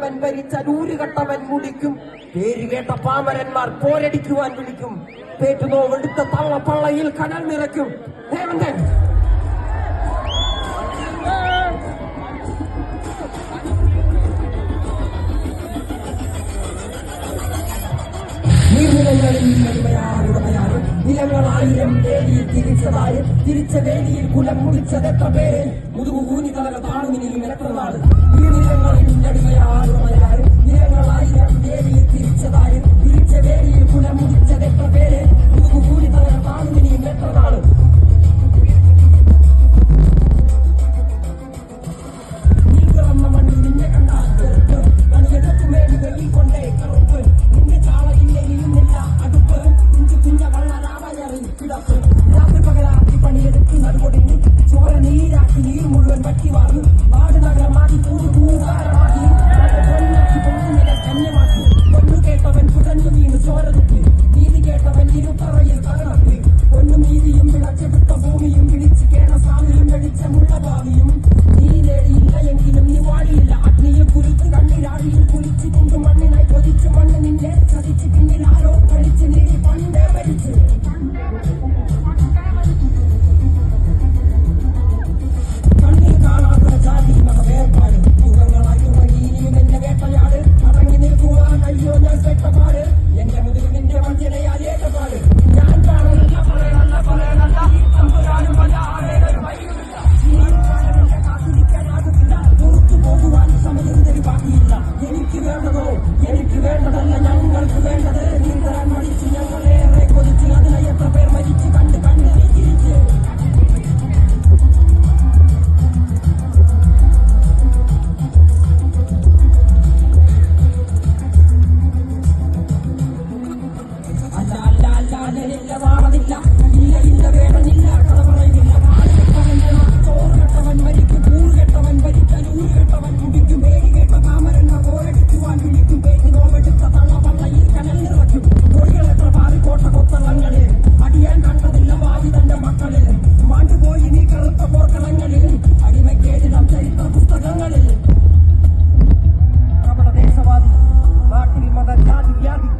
കെട്ടവൻ ഭരിച്ച നൂലുകെട്ടവൻ മുടിക്കും. പേര് കേട്ട പാമരന്മാർ പോരടിക്കുവാൻ വിളിക്കും. പേറ്റുനോവെടുത്ത തള്ളപ്പള്ളയിൽ കനൽ നിറയ്ക്കും. ഹേമന്തൻ നീർനിലങ്ങളിൽ അടിമയാരുടമയാരും നിലങ്ങളായിരം വേദിയിൽ തിരിച്ചതായും തിരിച്ച വേദിയിൽ കുലം മുടിച്ചതെത്ര പേര് മുതുകൂനി തലക താണുമിനിയും എത്ര നാള്. നീർനിലങ്ങളിൽ അടിമയാരുടമയാരും നിലങ്ങളായിരം വേദിയിൽ തിരിച്ചതായും തിരിച്ച വേദിയിൽ കുലം മുടിച്ചതെത്ര പേര് മുതുകൂനി തലക താണുമിനിയും എത്ര നാള്. നീ പിറന്ന മണ്ണിൽ നിന്നെ കണ്ടാൽ ചെറുപ്പ് കണിയെടുക്കും വേണ്ടി വെയിൽ കൊണ്ടേ കറുപ്പ്. നിന്റെ ചാളയില്ലെങ്കിലുമില്ല അടുപ്പ്. ഇഞ്ചു കുഞ്ഞ വള്ള രാമയറിൽ കിടപ്പ്. രാത്രി പകലാക്കി പണിയെടുത്ത് നടുകൊടിഞ്ഞ് ചോര നീരാക്കി നീർ മുഴുവൻ വറ്റി വാങ്ങി നാട് നഗരമാക്കി കൂറുകാരമാക്കി പൊന്നുനില ധന്യമാക്കി. പൊന്നു കേട്ടവൻ കുടഞ്ഞു വീണ് ചോര തുപ്പി. നീതി കേട്ടവൻ ഇരുത്തറയിൽ തകർത്തി. പൊന്നും നീതിയും വിളച്ചെടുത്ത ഭൂമിയും പിടിച്ച് കേണസ്വാമിയും വെളിച്ചമുള്ള ഭാവിയും നീ നേടിയില്ല എങ്കിലും നീ വാടിയില്ല. അഗ്നിയിൽ കുരുത്ത് കണ്ണിരാഴിയിൽ കുളിച്ച് കൊണ്ട് മണ്ണിനായി കൊതിച്ച് മണ്ണ് നിന്നെ ചതിച്ച് പിന്നിൽ ആരോ കഴിച്ച് നീ പണ്ടേ മരിച്ച്. കണ്ണിൽ കാണാത്ത ജാതി മത വേർപാട് യുഗങ്ങളായി ഉറങ്ങിയും എന്റെ വേട്ടയാട് അടങ്ങി നിൽക്കുവാൻ അയ്യോ ഞാൻ പെട്ടപാട്. എന്റെ മുതുകിൽ നിന്റെ വഞ്ചനയാൽ ഏറ്റപാട്. ഞാൻ കാണുന്നില്ല പറയണല്ല പറയണല്ല തമ്പുരാനും പല ആരേലും വൈകുന്നില്ല. കാത്തിരിക്കാനാകുന്നില്ല. പുറത്തു പോകുവാൻ സമയത്തിന് ബാക്കിയില്ല. എനിക്ക് വേണ്ടതോ എനിക്ക് വേണ്ടതല്ല ഞങ്ങൾക്ക് വേണ്ടത്. നീന്താൻ മടിച്ച് ഞങ്ങളേറെ കൊതിച്ച് അതിനെ എത്ര പേർ മരിച്ച് കണ്ട് കണ്ട് നീ തിരിച്ച്. അല്ല അല്ല അല്ല അല്ലില്ല വാണതില്ല ഇല്ല ഇല്ല വേണമെന്നില്ല കഥ പറയുന്നില്ല. പാല് കെട്ടവൻ ചോറ് കെട്ടവൻ മരിക്കും. കൂറ് കെട്ടവൻ ഭരിക്കാൻ ഊര് കെട്ടവൻ കുടിക്കും. പേര് കേട്ട പാമരന്മാർ പോരടിക്കുവാൻ വിളിക്കും. പേര് നോവെടുത്ത തള്ളവള്ളയിൽ കനൽ നിറയ്ക്കും. കോഴികളെത്ര പാറിക്കോട്ട കൊത്തളങ്ങളിൽ അടിയാൻ കണ്ടതില്ല വായു തന്റെ മക്കളിൽ. മാണ്ടുപോയി നീ കറുത്ത പോർക്കളങ്ങളിൽ അടിമക്കേടിടം ചരിത്ര പുസ്തകങ്ങളിൽ. നമ്മുടെ ദേശവാദി നാട്ടിൽ മത ജാതി വ്യാധി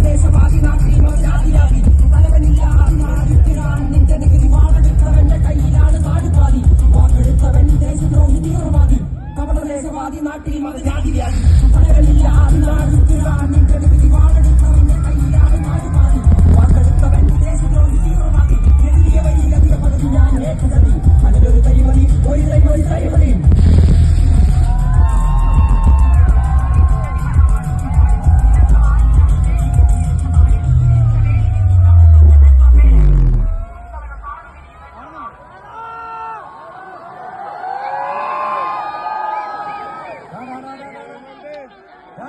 ദേശവാദി നാട്ടിൽ ജാതിയാതി തലവനില്ല ആദിനാദിത്തിരാൻ നിന്റെ നികുതി വാളെടുത്തവന്റെ കയ്യിലാണ് നാടുപാതി. വാക്കെടുത്തവൻ ദേശദ്രോഹി തീവ്രവാദി. കപട ദേശവാദി നാട്ടിൽ മത ജാതിയാതി തലവനില്ല ആദിനാദിത്തിരാൻ നിന്റെ